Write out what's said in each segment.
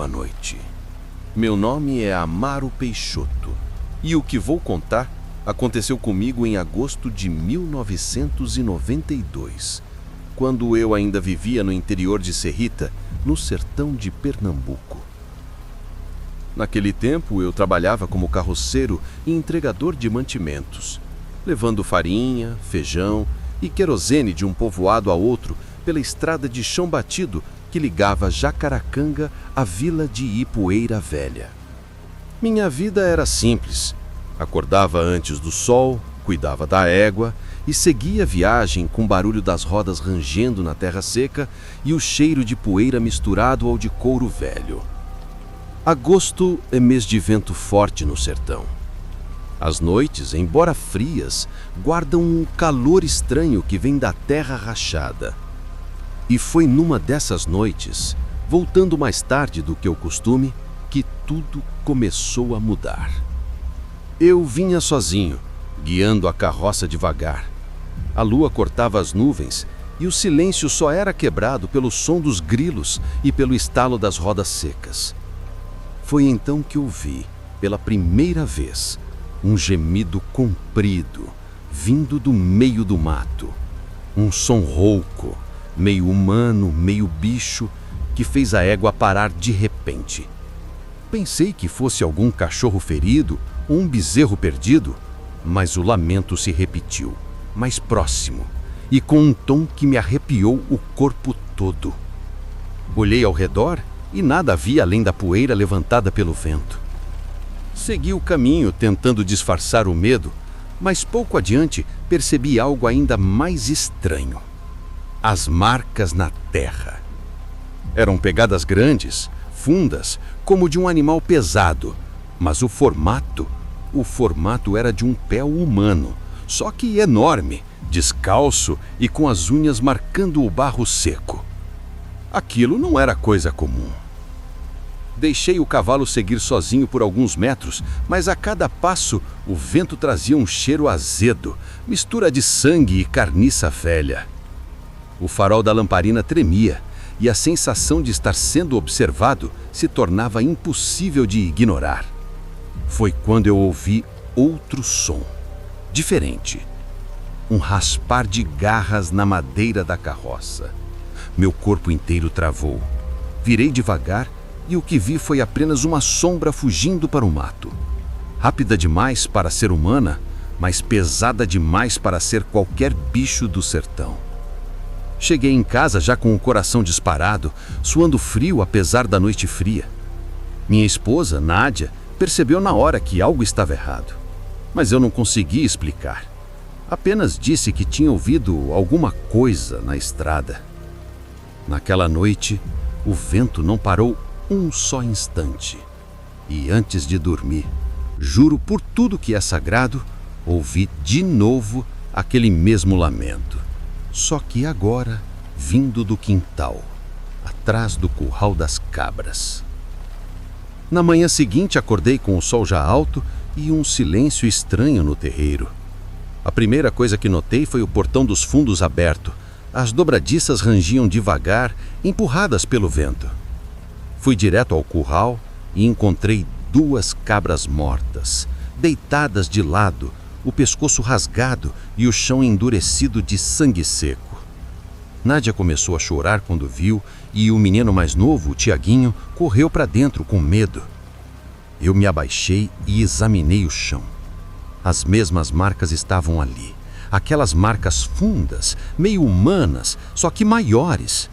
boa noite. Meu nome é Amaro Peixoto e o que vou contar aconteceu comigo em agosto de 1992, quando eu ainda vivia no interior de Serrita, no sertão de Pernambuco. Naquele tempo eu trabalhava como carroceiro e entregador de mantimentos, levando farinha, feijão e querosene de um povoado a outro pela estrada de chão batido que ligava Jacaracanga à vila de Ipueira Velha. Minha vida era simples. Acordava antes do sol, cuidava da égua e seguia a viagem com o barulho das rodas rangendo na terra seca e o cheiro de poeira misturado ao de couro velho. Agosto é mês de vento forte no sertão. As noites, embora frias, guardam um calor estranho que vem da terra rachada. E foi numa dessas noites, voltando mais tarde do que o costume, que tudo começou a mudar. Eu vinha sozinho, guiando a carroça devagar. A lua cortava as nuvens e o silêncio só era quebrado pelo som dos grilos e pelo estalo das rodas secas. Foi então que ouvi, pela primeira vez, um gemido comprido, vindo do meio do mato. Um som rouco, meio humano, meio bicho, que fez a égua parar de repente. Pensei que fosse algum cachorro ferido ou um bezerro perdido, mas o lamento se repetiu, mais próximo, e com um tom que me arrepiou o corpo todo. Olhei ao redor e nada havia além da poeira levantada pelo vento. Segui o caminho tentando disfarçar o medo, mas pouco adiante percebi algo ainda mais estranho. As marcas na terra. Eram pegadas grandes, fundas, como de um animal pesado, mas o formato era de um pé humano, só que enorme, descalço e com as unhas marcando o barro seco. Aquilo não era coisa comum. Deixei o cavalo seguir sozinho por alguns metros, mas a cada passo o vento trazia um cheiro azedo, mistura de sangue e carniça velha. O farol da lamparina tremia e a sensação de estar sendo observado se tornava impossível de ignorar. Foi quando eu ouvi outro som, diferente. Um raspar de garras na madeira da carroça. Meu corpo inteiro travou. Virei devagar e o que vi foi apenas uma sombra fugindo para o mato. Rápida demais para ser humana, mas pesada demais para ser qualquer bicho do sertão. Cheguei em casa já com o coração disparado, suando frio apesar da noite fria. Minha esposa, Nádia, percebeu na hora que algo estava errado. Mas eu não consegui explicar. Apenas disse que tinha ouvido alguma coisa na estrada. Naquela noite, o vento não parou um só instante. E antes de dormir, juro por tudo que é sagrado, ouvi de novo aquele mesmo lamento. Só que agora, vindo do quintal, atrás do curral das cabras. Na manhã seguinte, acordei com o sol já alto e um silêncio estranho no terreiro. A primeira coisa que notei foi o portão dos fundos aberto. As dobradiças rangiam devagar, empurradas pelo vento. Fui direto ao curral e encontrei 2 cabras mortas, deitadas de lado, o pescoço rasgado e o chão endurecido de sangue seco. Nádia começou a chorar quando viu e o menino mais novo, o Tiaguinho, correu para dentro com medo. Eu me abaixei e examinei o chão. As mesmas marcas estavam ali, aquelas marcas fundas, meio humanas, só que maiores.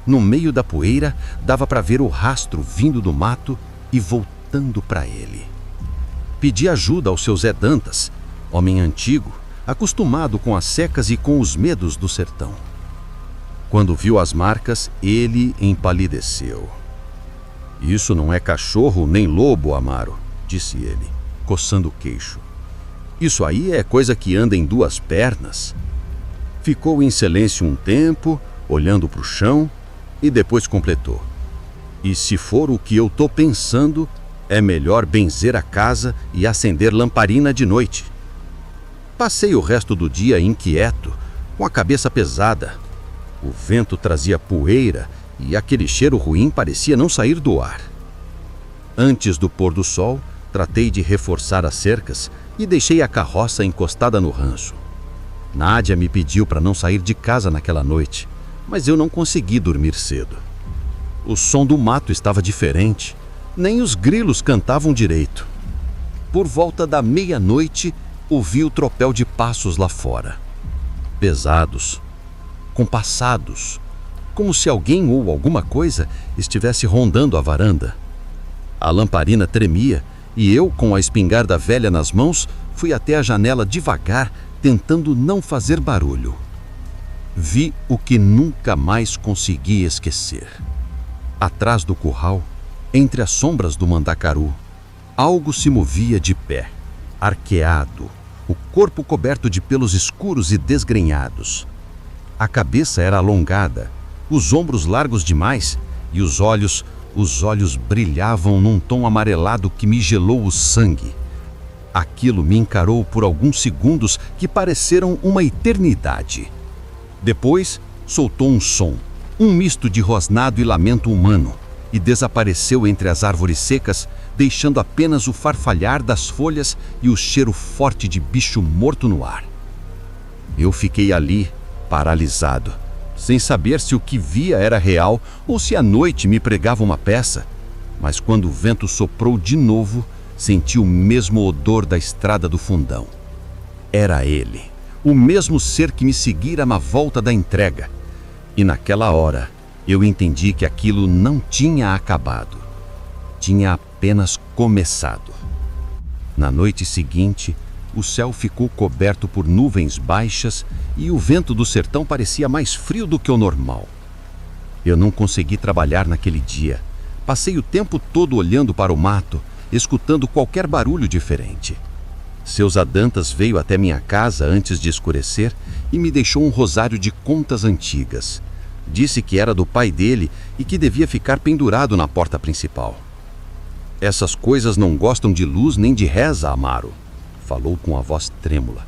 No meio da poeira, dava para ver o rastro vindo do mato e voltando para ele. Pedi ajuda ao seu Zé Dantas, homem antigo, acostumado com as secas e com os medos do sertão. Quando viu as marcas, ele empalideceu. "Isso não é cachorro nem lobo, Amaro", disse ele, coçando o queixo. "Isso aí é coisa que anda em 2 pernas." Ficou em silêncio um tempo, olhando para o chão, e depois completou: "E se for o que eu tô pensando, é melhor benzer a casa e acender lamparina de noite." Passei o resto do dia inquieto, com a cabeça pesada. O vento trazia poeira e aquele cheiro ruim parecia não sair do ar. Antes do pôr do sol, tratei de reforçar as cercas e deixei a carroça encostada no rancho. Nádia me pediu para não sair de casa naquela noite, mas eu não consegui dormir cedo. O som do mato estava diferente, nem os grilos cantavam direito. Por volta da meia-noite, ouvi o tropel de passos lá fora. Pesados, compassados, como se alguém ou alguma coisa estivesse rondando a varanda. A lamparina tremia e eu, com a espingarda velha nas mãos, fui até a janela devagar, tentando não fazer barulho. Vi o que nunca mais consegui esquecer. Atrás do curral, entre as sombras do mandacaru, algo se movia de pé, arqueado, o corpo coberto de pelos escuros e desgrenhados. A cabeça era alongada, os ombros largos demais e os olhos brilhavam num tom amarelado que me gelou o sangue. Aquilo me encarou por alguns segundos que pareceram uma eternidade. Depois, soltou um som, um misto de rosnado e lamento humano, e desapareceu entre as árvores secas, deixando apenas o farfalhar das folhas e o cheiro forte de bicho morto no ar. Eu fiquei ali, paralisado, sem saber se o que via era real ou se a noite me pregava uma peça. Mas quando o vento soprou de novo, senti o mesmo odor da estrada do fundão. Era ele, o mesmo ser que me seguira na volta da entrega. E naquela hora, eu entendi que aquilo não tinha acabado. Tinha apenas começado. Na noite seguinte, o céu ficou coberto por nuvens baixas e o vento do sertão parecia mais frio do que o normal. Eu não consegui trabalhar naquele dia. Passei o tempo todo olhando para o mato, escutando qualquer barulho diferente. Seus Adantas veio até minha casa antes de escurecer e me deixou um rosário de contas antigas. Disse que era do pai dele e que devia ficar pendurado na porta principal. Essas coisas não gostam de luz nem de reza, Amaro, falou com a voz trêmula.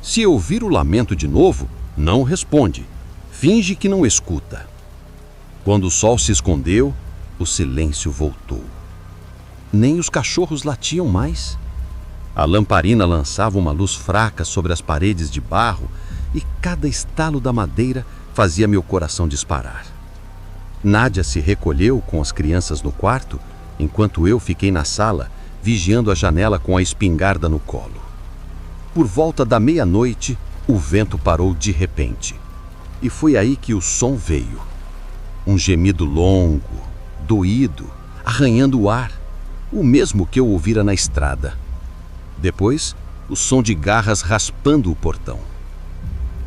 Se ouvir o lamento de novo, não responde. Finge que não escuta. Quando o sol se escondeu, o silêncio voltou. Nem os cachorros latiam mais. A lamparina lançava uma luz fraca sobre as paredes de barro e cada estalo da madeira fazia meu coração disparar. Nádia se recolheu com as crianças no quarto, enquanto eu fiquei na sala, vigiando a janela com a espingarda no colo. Por volta da meia-noite, o vento parou de repente. E foi aí que o som veio. Um gemido longo, doído, arranhando o ar, o mesmo que eu ouvira na estrada. Depois, o som de garras raspando o portão.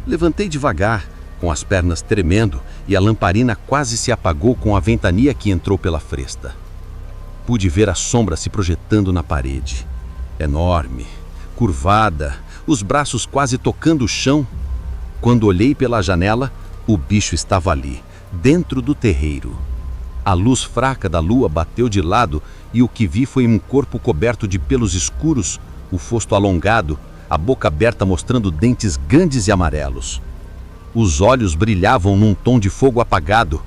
Levantei devagar, com as pernas tremendo, e a lamparina quase se apagou com a ventania que entrou pela fresta. Pude ver a sombra se projetando na parede. Enorme, curvada, os braços quase tocando o chão. Quando olhei pela janela, o bicho estava ali, dentro do terreiro. A luz fraca da lua bateu de lado e o que vi foi um corpo coberto de pelos escuros, o rosto alongado, a boca aberta mostrando dentes grandes e amarelos. Os olhos brilhavam num tom de fogo apagado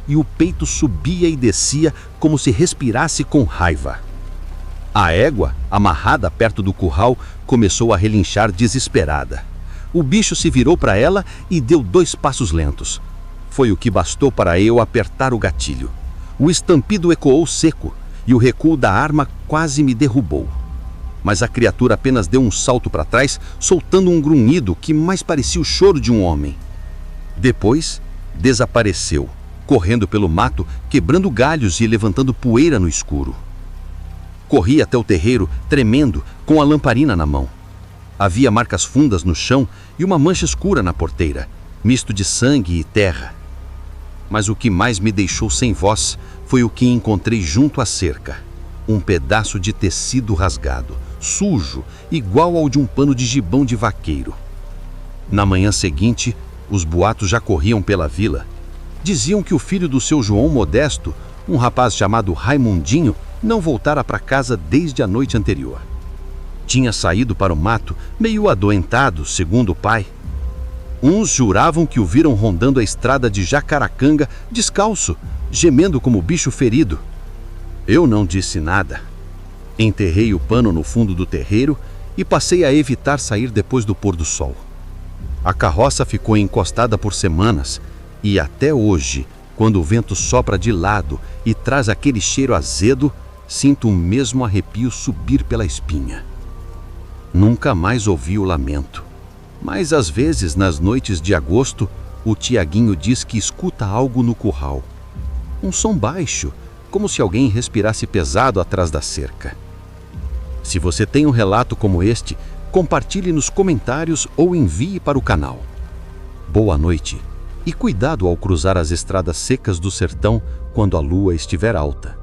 e o peito subia e descia como se respirasse com raiva. A égua, amarrada perto do curral, começou a relinchar desesperada. O bicho se virou para ela e deu 2 passos lentos. Foi o que bastou para eu apertar o gatilho. O estampido ecoou seco e o recuo da arma quase me derrubou. Mas a criatura apenas deu um salto para trás, soltando um grunhido que mais parecia o choro de um homem. Depois, desapareceu, correndo pelo mato, quebrando galhos e levantando poeira no escuro. Corri até o terreiro, tremendo, com a lamparina na mão. Havia marcas fundas no chão e uma mancha escura na porteira, misto de sangue e terra. Mas o que mais me deixou sem voz foi o que encontrei junto à cerca. Um pedaço de tecido rasgado, sujo, igual ao de um pano de gibão de vaqueiro. Na manhã seguinte, os boatos já corriam pela vila. Diziam que o filho do seu João Modesto, um rapaz chamado Raimundinho, não voltara para casa desde a noite anterior. Tinha saído para o mato, meio adoentado, segundo o pai. Uns juravam que o viram rondando a estrada de Jacaracanga, descalço, gemendo como bicho ferido. Eu não disse nada. Enterrei o pano no fundo do terreiro e passei a evitar sair depois do pôr do sol. A carroça ficou encostada por semanas e até hoje, quando o vento sopra de lado e traz aquele cheiro azedo, sinto o mesmo arrepio subir pela espinha. Nunca mais ouvi o lamento, mas às vezes, nas noites de agosto, o Tiaguinho diz que escuta algo no curral. Um som baixo, como se alguém respirasse pesado atrás da cerca. Se você tem um relato como este, compartilhe nos comentários ou envie para o canal. Boa noite e cuidado ao cruzar as estradas secas do sertão quando a lua estiver alta.